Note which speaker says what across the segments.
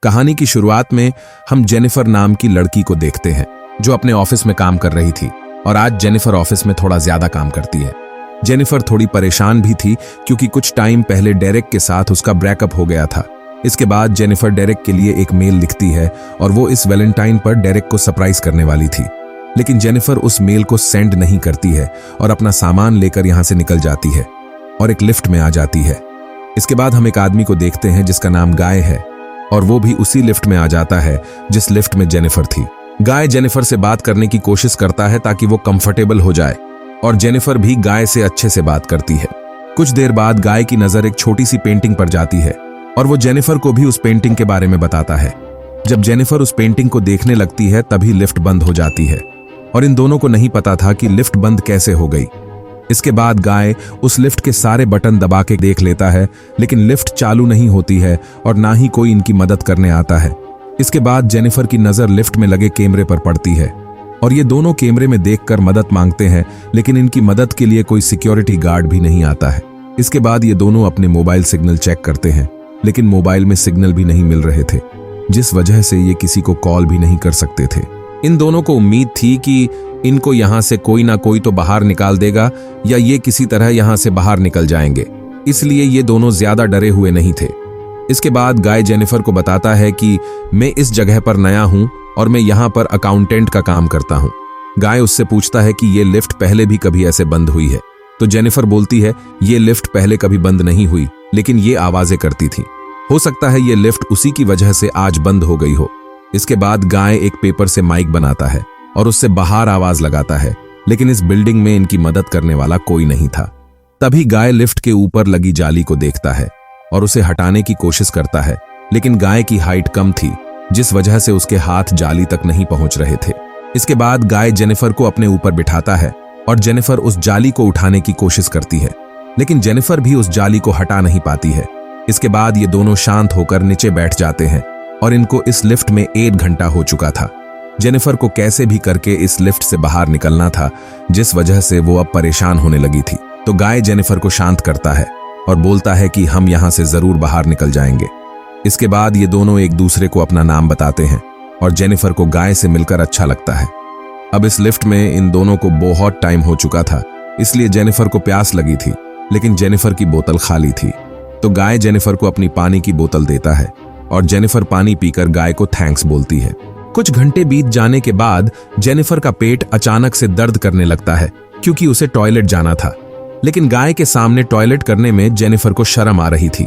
Speaker 1: कहानी की शुरुआत में हम जेनिफर नाम की लड़की को देखते हैं जो अपने ऑफिस में काम कर रही थी और आज जेनिफर ऑफिस में थोड़ा ज्यादा काम करती है। जेनिफर थोड़ी परेशान भी थी क्योंकि कुछ टाइम पहले डेरेक के साथ उसका ब्रेकअप हो गया था। इसके बाद जेनिफर डेरेक के लिए एक मेल लिखती है और वो इस वैलेंटाइन पर डेरेक को सरप्राइज करने वाली थी, लेकिन जेनिफर उस मेल को सेंड नहीं करती है और अपना सामान लेकर यहां से निकल जाती है और एक लिफ्ट में आ जाती है। इसके बाद हम एक आदमी को देखते हैं जिसका नाम गाय है और वो भी उसी लिफ्ट में आ जाता है जिस लिफ्ट में जेनिफर थी। गाय जेनिफर से बात करने की कोशिश करता है ताकि वो कंफर्टेबल हो जाए और जेनिफर भी गाय से अच्छे से बात करती है। कुछ देर बाद गाय की नजर एक छोटी सी पेंटिंग पर जाती है और वो जेनिफर को भी उस पेंटिंग के बारे में बताता है। जब जेनिफर उस पेंटिंग को देखने लगती है तभी लिफ्ट बंद हो जाती है और इन दोनों को नहीं पता था कि लिफ्ट बंद कैसे हो गई। इसके बाद गाय उस लिफ्ट के सारे बटन दबा के देख लेता है, लेकिन लिफ्ट चालू नहीं होती है और ना ही कोई इनकी मदद करने आता है। इसके बाद जेनिफर की नजर लिफ्ट में लगे कैमरे पर पड़ती है और ये दोनों कैमरे में देखकर मदद मांगते हैं, लेकिन इनकी मदद के लिए कोई सिक्योरिटी गार्ड भी नहीं आता है। इसके बाद ये दोनों अपने मोबाइल सिग्नल चेक करते हैं, लेकिन मोबाइल में सिग्नल भी नहीं मिल रहे थे, जिस वजह से ये किसी को कॉल भी नहीं कर सकते थे। इन दोनों को उम्मीद थी कि इनको यहां से कोई ना कोई तो बाहर निकाल देगा या ये किसी तरह यहां से बाहर निकल जाएंगे, इसलिए ये दोनों ज्यादा डरे हुए नहीं थे। इसके बाद गाय जेनिफर को बताता है कि मैं इस जगह पर नया हूं और मैं यहां पर अकाउंटेंट का काम करता हूं। गाय उससे पूछता है कि ये लिफ्ट पहले भी कभी ऐसे बंद हुई है, तो जेनिफर बोलती है ये लिफ्ट पहले कभी बंद नहीं हुई, लेकिन ये आवाजें करती थी। हो सकता है ये लिफ्ट उसी की वजह से आज बंद हो गई हो। इसके बाद गाय एक पेपर से माइक बनाता है और उससे बाहर आवाज लगाता है, लेकिन इस बिल्डिंग में इनकी मदद करने वाला कोई नहीं था। तभी गाय लिफ्ट के ऊपर लगी जाली को देखता है और उसे हटाने की कोशिश करता है, लेकिन गाय की हाइट कम थी, जिस वजह से उसके हाथ जाली तक नहीं पहुंच रहे थे। इसके बाद गाय जेनिफर को अपने ऊपर बिठाता है और जेनिफर उस जाली को उठाने की कोशिश करती है, लेकिन जेनिफर भी उस जाली को हटा नहीं पाती है। इसके बाद ये दोनों शांत होकर नीचे बैठ जाते हैं और इनको इस लिफ्ट में 1 घंटा हो चुका था। जेनिफर को कैसे भी करके इस लिफ्ट से बाहर निकलना था, जिस वजह से वो अब परेशान होने लगी थी। तो गाय जेनिफर को शांत करता है और बोलता है कि हम यहां से जरूर बाहर निकल जाएंगे। इसके बाद ये दोनों एक दूसरे को अपना नाम बताते हैं और जेनिफर को गाय से मिलकर अच्छा लगता है। अब इस लिफ्ट में इन दोनों को बहुत टाइम हो चुका था, इसलिए जेनिफर को प्यास लगी थी, लेकिन जेनिफर की बोतल खाली थी। तो गाय जेनिफर को अपनी पानी की बोतल देता है और जेनिफर पानी पीकर गाय को थैंक्स बोलती है। कुछ घंटे बीत जाने के बाद जेनिफर का पेट अचानक से दर्द करने लगता है क्योंकि उसे टॉयलेट जाना था, लेकिन गाय के सामने टॉयलेट करने में जेनिफर को शर्म आ रही थी।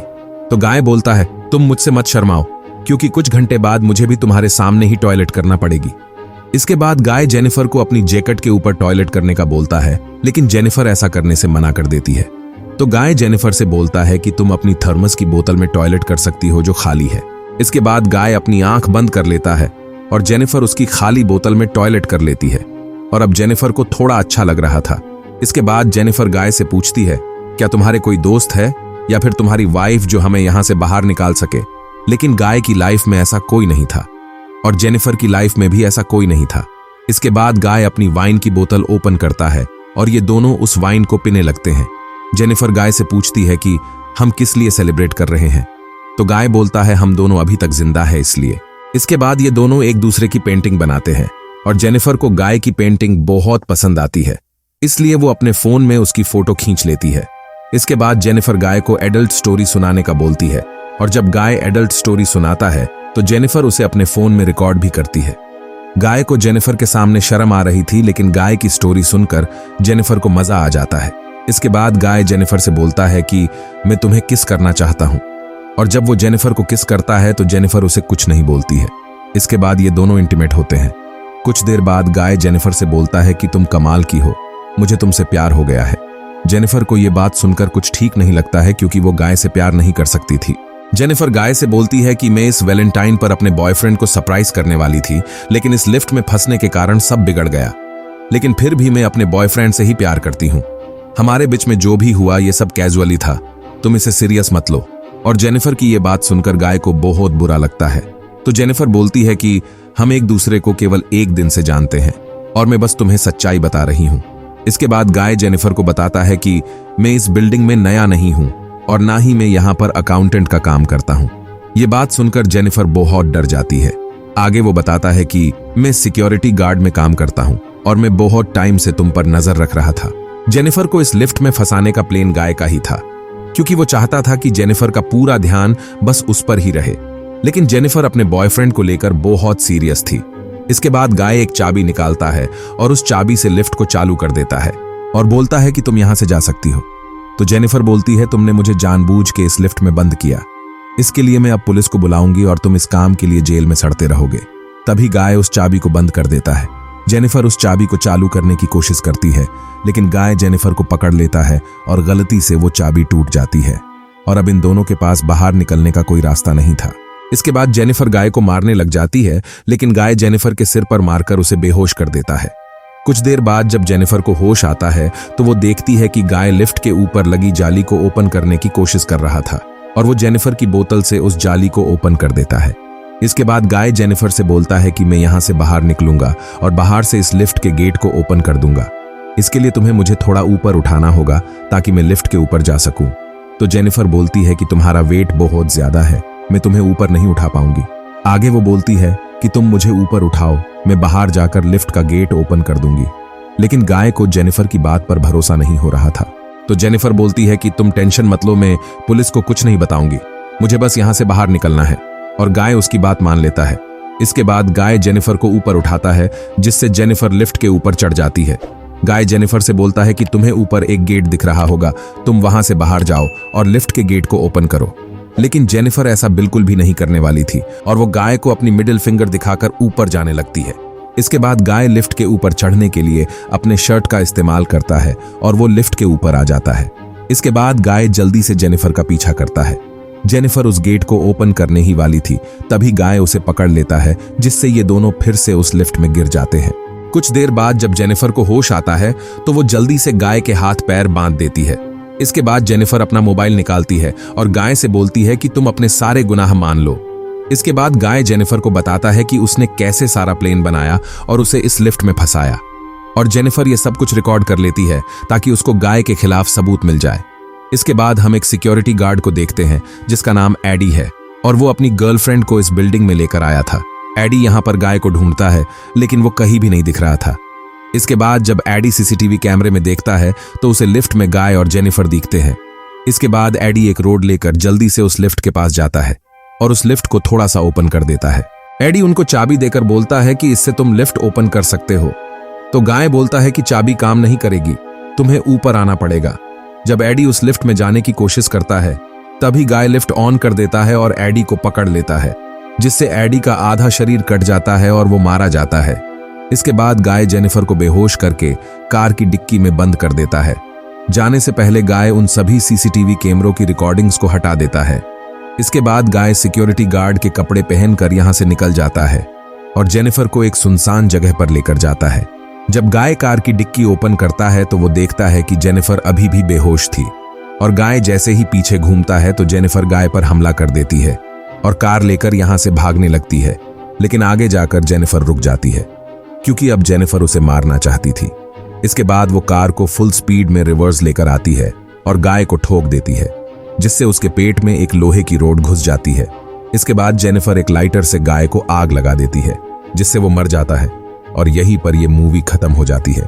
Speaker 1: तो गाय बोलता है तुम मुझसे मत शर्माओ, क्योंकि कुछ घंटे बाद मुझे भी तुम्हारे सामने ही टॉयलेट करना पड़ेगी। इसके बाद गाय जेनिफर को अपनी जैकेट के ऊपर टॉयलेट करने का बोलता है, लेकिन जेनिफर ऐसा करने से मना कर देती है। तो गाय जेनिफर से बोलता है कि तुम अपनी थर्मस की बोतल में टॉयलेट कर सकती हो जो खाली है। इसके बाद गाय अपनी आंख बंद कर लेता है और जेनिफर उसकी खाली बोतल में टॉयलेट कर लेती है और अब जेनिफर को थोड़ा अच्छा लग रहा था। इसके बाद जेनिफर गाय से पूछती है क्या तुम्हारे कोई दोस्त है या फिर तुम्हारी वाइफ जो हमें यहां से बाहर निकाल सके, लेकिन गाय की लाइफ में ऐसा कोई नहीं था और जेनिफर की लाइफ में भी ऐसा कोई नहीं था। इसके बाद गाय अपनी वाइन की बोतल ओपन करता है और ये दोनों उस वाइन को पीने लगते हैं। जेनिफर गाय से पूछती है कि हम किस लिए सेलिब्रेट कर रहे हैं, तो गाय बोलता है हम दोनों अभी तक जिंदा है इसलिए। इसके बाद ये दोनों एक दूसरे की पेंटिंग बनाते हैं और जेनिफर को गाय की पेंटिंग बहुत पसंद आती है, इसलिए वो अपने फोन में उसकी फोटो खींच लेती है। इसके बाद जेनिफर गाय को एडल्ट स्टोरी सुनाने का बोलती है और जब गाय एडल्ट स्टोरी सुनाता है तो जेनिफर उसे अपने फोन में रिकॉर्ड भी करती है। गाय को जेनिफर के सामने शर्म आ रही थी, लेकिन गाय की स्टोरी सुनकर जेनिफर को मजा आ जाता है। इसके बाद गाय जेनिफर से बोलता है कि मैं तुम्हें किस करना चाहता हूं, और जब वो जेनिफर को किस करता है तो जेनिफर उसे कुछ नहीं बोलती है। इसके बाद ये दोनों इंटीमेट होते हैं। कुछ देर बाद गाय जेनिफर से बोलता है कि तुम कमाल की हो, मुझे तुमसे प्यार हो गया है। जेनिफर को ये बात सुनकर कुछ ठीक नहीं लगता है क्योंकि वो गाय से प्यार नहीं कर सकती थी। जेनिफर गाय से बोलती है कि मैं इस वैलेंटाइन पर अपने बॉयफ्रेंड को सरप्राइज करने वाली थी, लेकिन इस लिफ्ट में फंसने के कारण सब बिगड़ गया, लेकिन फिर भी मैं अपने बॉयफ्रेंड से ही प्यार करती हूँ। हमारे बीच में जो भी हुआ ये सब कैजुअली था, तुम इसे सीरियस मत लो। और जेनिफर की ये बात सुनकर गाय को बहुत बुरा लगता है। तो जेनिफर बोलती है कि हम एक दूसरे को केवल 1 दिन से जानते हैं और मैं बस तुम्हें सच्चाई बता रही हूँ। इसके बाद गाय जेनिफर को बताता है कि मैं इस बिल्डिंग में नया नहीं हूँ और ना ही मैं यहाँ पर अकाउंटेंट का काम करता हूँ। ये बात सुनकर जेनिफर बहुत डर जाती है। आगे वो बताता है कि मैं सिक्योरिटी गार्ड में काम करता हूं और मैं बहुत टाइम से तुम पर नजर रख रहा था। जेनिफर को इस लिफ्ट में फंसाने का प्लान गाय का ही था, क्योंकि वो चाहता था कि जेनिफर का पूरा ध्यान बस उस पर ही रहे। लेकिन जेनिफर अपने बॉयफ्रेंड को लेकर बहुत सीरियस थी। इसके बाद गाय एक चाबी निकालता है और उस चाबी से लिफ्ट को चालू कर देता है और बोलता है कि तुम यहां से जा सकती हो। तो जेनिफर बोलती है, तुमने मुझे जानबूझ के इस लिफ्ट में बंद किया, इसके लिए मैं अब पुलिस को बुलाऊंगी और तुम इस काम के लिए जेल में सड़ते रहोगे। तभी गाय उस चाबी को बंद कर देता है। जेनिफर उस चाबी को चालू करने की कोशिश करती है, लेकिन गाय जेनिफर को पकड़ लेता है और गलती से वो चाबी टूट जाती है और अब इन दोनों के पास बाहर निकलने का कोई रास्ता नहीं था। इसके बाद जेनिफर गाय को मारने लग जाती है, लेकिन गाय जेनिफर के सिर पर मारकर उसे बेहोश कर देता है। कुछ देर बाद जब जेनिफर को होश आता है तो वो देखती है कि गाय लिफ्ट के ऊपर लगी जाली को ओपन करने की कोशिश कर रहा था और वो जेनिफर की बोतल से उस जाली को ओपन कर देता है। इसके बाद गाय जेनिफर से बोलता है कि मैं यहां से बाहर निकलूंगा और बाहर से इस लिफ्ट के गेट को ओपन कर दूंगा। इसके लिए तुम्हें मुझे थोड़ा ऊपर उठाना होगा ताकि मैं लिफ्ट के ऊपर जा सकूं। तो जेनिफर बोलती है कि तुम्हारा वेट बहुत ज्यादा है, मैं तुम्हें ऊपर नहीं उठा पाऊंगी। आगे वो बोलती है कि तुम मुझे ऊपर उठाओ, मैं बाहर जाकर लिफ्ट का गेट ओपन कर दूंगी। लेकिन गाय को जेनिफर की बात पर भरोसा नहीं हो रहा था। तो जेनिफर बोलती है कि तुम टेंशन मत लो, मैं पुलिस को कुछ नहीं बताऊंगी, मुझे बस यहां से बाहर निकलना है। और गाय उसकी बात मान लेता है। इसके बाद गाय जेनिफर को ऊपर उठाता है, जिससे जेनिफर लिफ्ट के ऊपर चढ़ जाती है। गाय जेनिफर से बोलता है कि तुम्हें ऊपर एक गेट दिख रहा होगा, तुम वहां से बाहर जाओ और लिफ्ट के गेट को ओपन करो। लेकिन जेनिफर ऐसा बिल्कुल भी नहीं करने वाली थी और वो गाय को अपनी मिडिल फिंगर दिखाकर ऊपर जाने लगती है। इसके बाद गाय लिफ्ट के ऊपर चढ़ने के लिए अपने शर्ट का इस्तेमाल करता है और वो लिफ्ट के ऊपर आ जाता है। इसके बाद गाय जल्दी से जेनिफर का पीछा करता है। जेनिफर उस गेट को ओपन करने ही वाली थी, तभी गाय उसे पकड़ लेता है, जिससे ये दोनों फिर से उस लिफ्ट में गिर जाते हैं। कुछ देर बाद जब जेनिफर को होश आता है तो वो जल्दी से गाय के हाथ पैर बांध देती है। इसके बाद जेनिफर अपना मोबाइल निकालती है और गाय से बोलती है कि तुम अपने सारे गुनाह मान लो। इसके बाद गाय जेनिफर को बताता है कि उसने कैसे सारा प्लान बनाया और उसे इस लिफ्ट में फंसाया। और जेनिफर ये सब कुछ रिकॉर्ड कर लेती है ताकि उसको गाय के खिलाफ सबूत मिल जाए। इसके बाद हम एक सिक्योरिटी गार्ड को देखते हैं जिसका नाम एडी है और वो अपनी गर्लफ्रेंड को इस बिल्डिंग में लेकर आया था। एडी यहाँ पर गाय को ढूंढता है, लेकिन वो कहीं भी नहीं दिख रहा था। इसके बाद जब एडी सीसीटीवी कैमरे में देखता है तो उसे लिफ्ट में गाय और जेनिफर दिखते हैं। इसके बाद एडी एक रोड लेकर जल्दी से उस लिफ्ट के पास जाता है और उस लिफ्ट को थोड़ा सा ओपन कर देता है। एडी उनको चाबी देकर बोलता है कि इससे तुम लिफ्ट ओपन कर सकते हो। तो गाय बोलता है कि चाबी काम नहीं करेगी, तुम्हें ऊपर आना पड़ेगा। जब एडी उस लिफ्ट में जाने की कोशिश करता है तभी गाय लिफ्ट ऑन कर देता है और एडी को पकड़ लेता है, जिससे एडी का आधा शरीर कट जाता है और वो मारा जाता है। इसके बाद गाय जेनिफर को बेहोश करके कार की डिक्की में बंद कर देता है। जाने से पहले गाय उन सभी सीसीटीवी कैमरों की रिकॉर्डिंग्स को हटा देता है। इसके बाद गाय सिक्योरिटी गार्ड के कपड़े पहनकर यहां से निकल जाता है और जेनिफर को एक सुनसान जगह पर लेकर जाता है। जब गाय कार की डिक्की ओपन करता है तो वो देखता है कि जेनिफर अभी भी बेहोश थी और गाय जैसे ही पीछे घूमता है तो जेनिफर गाय पर हमला कर देती है और कार लेकर यहां से भागने लगती है। लेकिन आगे जाकर जेनिफर रुक जाती है क्योंकि अब जेनिफर उसे मारना चाहती थी। इसके बाद वो कार को फुल स्पीड में रिवर्स लेकर आती है और गाय को ठोक देती है, जिससे उसके पेट में एक लोहे की रोड घुस जाती है। इसके बाद जेनिफर एक लाइटर से गाय को आग लगा देती है, जिससे वो मर जाता है और यहीं पर यह मूवी खत्म हो जाती है।